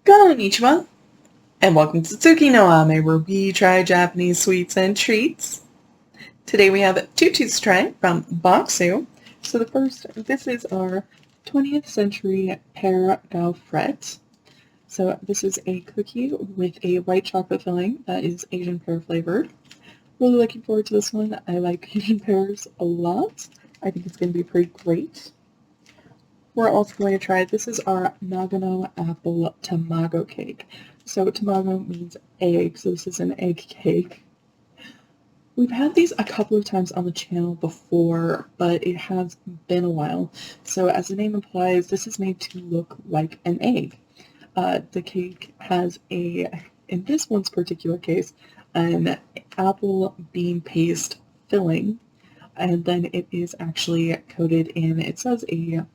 Konnichiwa, and welcome to Tsuki no Ame, where we try Japanese sweets and treats. Today we have two treats to try from Boxu. So this is our 20th century Pear Gaufrette. So this is a cookie with a white chocolate filling that is Asian pear flavored. Really looking forward to this one. I like Asian pears a lot. I think it's going to be pretty great. We're also going to try, this is our Nagano apple Tamago cake. So Tamago means egg, so this is an egg cake. We've had these a couple of times on the channel before, but it has been a while. So as the name implies, this is made to look like an egg. The cake has in this one's particular case, an apple bean paste filling, and then it is actually coated in, it says a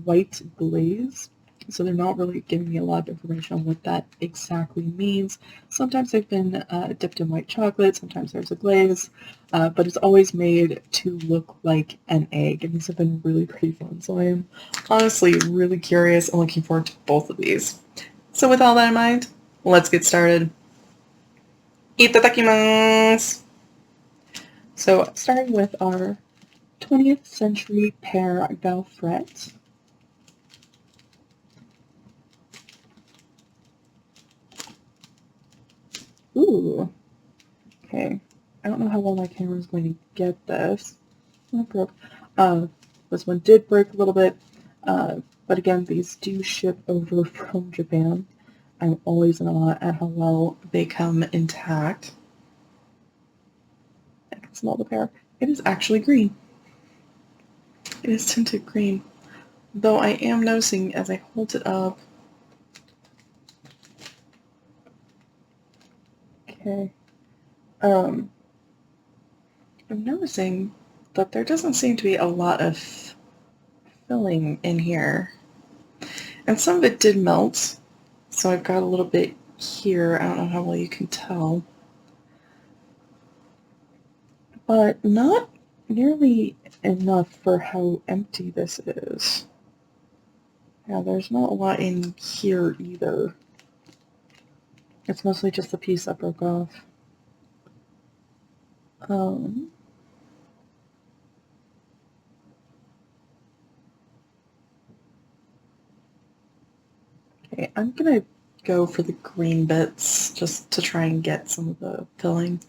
white glaze, so they're not really giving me a lot of information on what that exactly means. Sometimes they've been dipped in white chocolate, sometimes there's a glaze, but it's always made to look like an egg, and these have been really pretty fun, so I am honestly really curious and looking forward to both of these. So with all that in mind, let's get started. Itadakimasu! So starting with our 20th century Pear Gaufrette. Ooh. Okay. I don't know how well my camera is going to get this. Oh, it broke. This one did break a little bit. But again, these do ship over from Japan. I'm always in awe at how well they come intact. I can smell the pear. It is actually green. It is tinted green. Though I am noticing as I hold it up. Okay. I'm noticing that there doesn't seem to be a lot of filling in here. And some of it did melt, so I've got a little bit here. I don't know how well you can tell. But not nearly enough for how empty this is. Yeah, there's not a lot in here either. It's mostly just the piece that broke off. Okay, I'm gonna go for the green bits just to try and get some of the filling.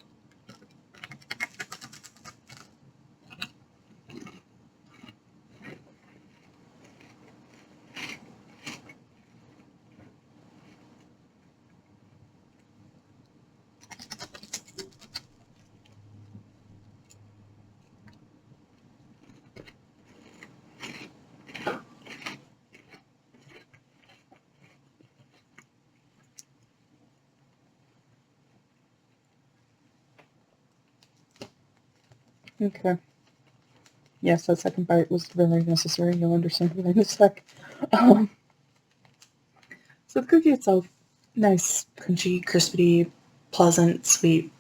Okay. Yes, that second bite was very necessary. You'll understand why in a sec. So the cookie itself, nice, crunchy, crispy, pleasant, sweet.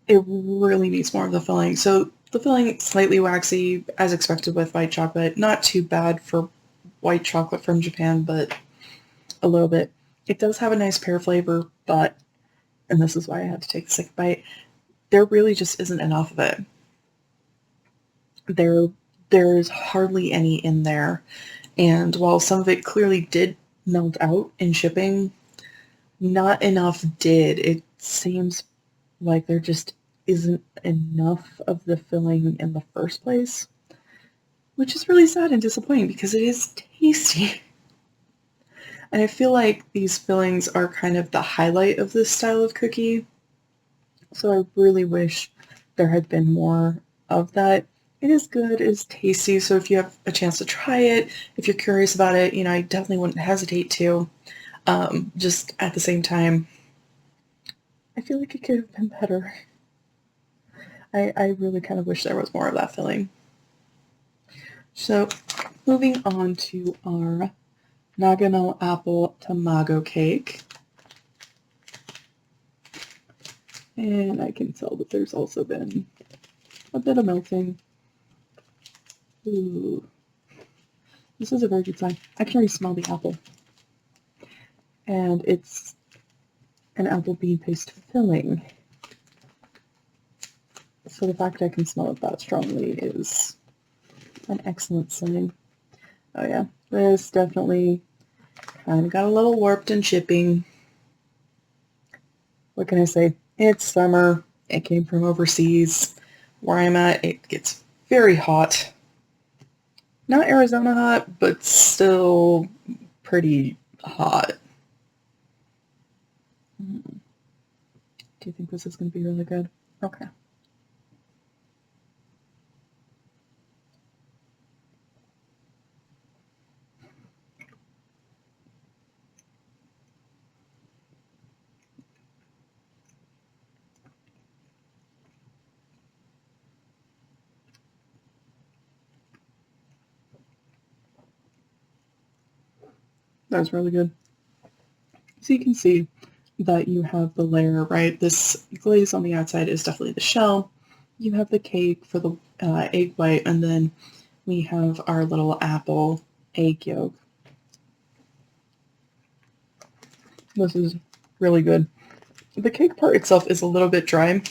It really needs more of the filling. So the filling, slightly waxy, as expected with white chocolate. Not too bad for white chocolate from Japan, but a little bit. It does have a nice pear flavor, but, and this is why I had to take the second bite, there really just isn't enough of it. There's hardly any in there. And while some of it clearly did melt out in shipping, not enough did. It seems like there just isn't enough of the filling in the first place, which is really sad and disappointing because it is tasty. And I feel like these fillings are kind of the highlight of this style of cookie. So I really wish there had been more of that. It is good, it is tasty, so if you have a chance to try it, if you're curious about it, I definitely wouldn't hesitate to. Just at the same time, I feel like it could have been better. I really kind of wish there was more of that filling. So, moving on to our Nagano apple Tamago cake. And I can tell that there's also been a bit of melting. Ooh. This is a very good sign. I can already smell the apple. and it's an apple bean paste filling. So the fact I can smell it that strongly is an excellent sign. Oh yeah, this definitely kind of got a little warped in shipping. What can I say? It's summer. It came from overseas. Where I'm at, it gets very hot. Not Arizona hot, but still pretty hot. Do you think this is going to be really good? Okay. That's really good. So you can see that you have the layer, right? This glaze on the outside is definitely the shell. You have the cake for the egg white, and then we have our little apple egg yolk. This is really good. The cake part itself is a little bit dry,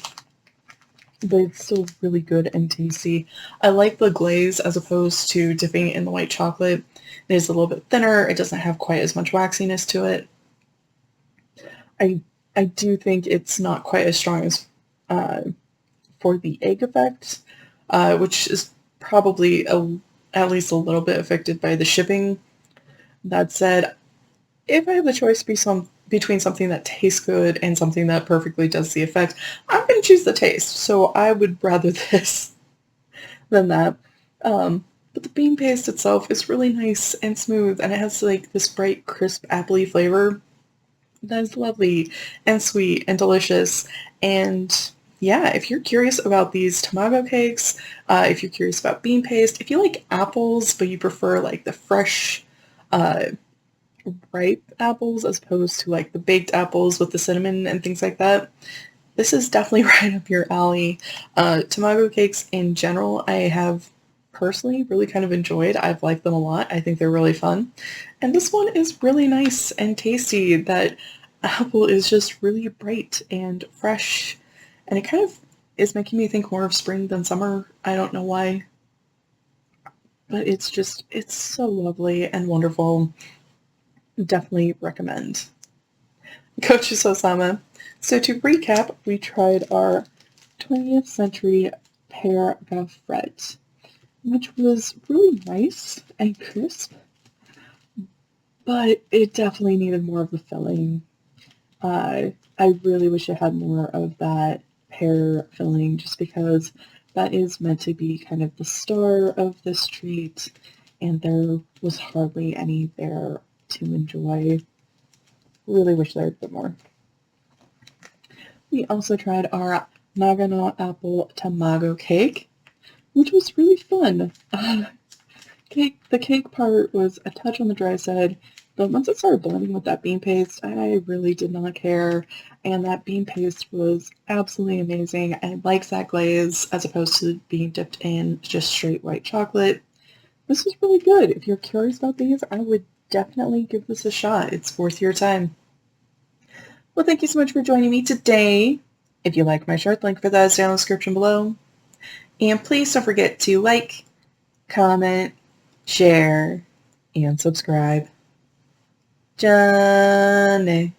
but it's still really good and tasty. I like the glaze as opposed to dipping it in the white chocolate. It is a little bit thinner. It doesn't have quite as much waxiness to it. I do think it's not quite as strong as for the egg effect, which is probably at least a little bit affected by the shipping. That said, if I have the choice between something that tastes good and something that perfectly does the effect, I'm going to choose the taste. So I would rather this than that. But the bean paste itself is really nice and smooth, and it has like this bright, crisp, appley flavor that is lovely and sweet and delicious. And yeah, if you're curious about these Tamago cakes, if you're curious about bean paste, if you like apples but you prefer like the fresh, ripe apples as opposed to like the baked apples with the cinnamon and things like that, this is definitely right up your alley. Tamago cakes in general, I have personally really kind of enjoyed. I've liked them a lot. I think they're really fun. And this one is really nice and tasty. That apple is just really bright and fresh. And it kind of is making me think more of spring than summer. I don't know why. But it's so lovely and wonderful. Definitely recommend. Coach Osama. So to recap, we tried our 20th century Pear Gaufrette, which was really nice and crisp, but it definitely needed more of the filling. I really wish it had more of that pear filling, just because that is meant to be kind of the star of this treat, and there was hardly any there to enjoy. Really wish there had been more. We also tried our Nagano apple Tamago cake, which was really fun. The cake part was a touch on the dry side, but once it started blending with that bean paste, I really did not care, and that bean paste was absolutely amazing. I liked that glaze as opposed to being dipped in just straight white chocolate. This was really good. If you're curious about these, I would definitely give this a shot. It's worth your time. Well, thank you so much for joining me today. If you like my shirt, link for that is down in the description below. And please don't forget to like, comment, share, and subscribe. Johnny.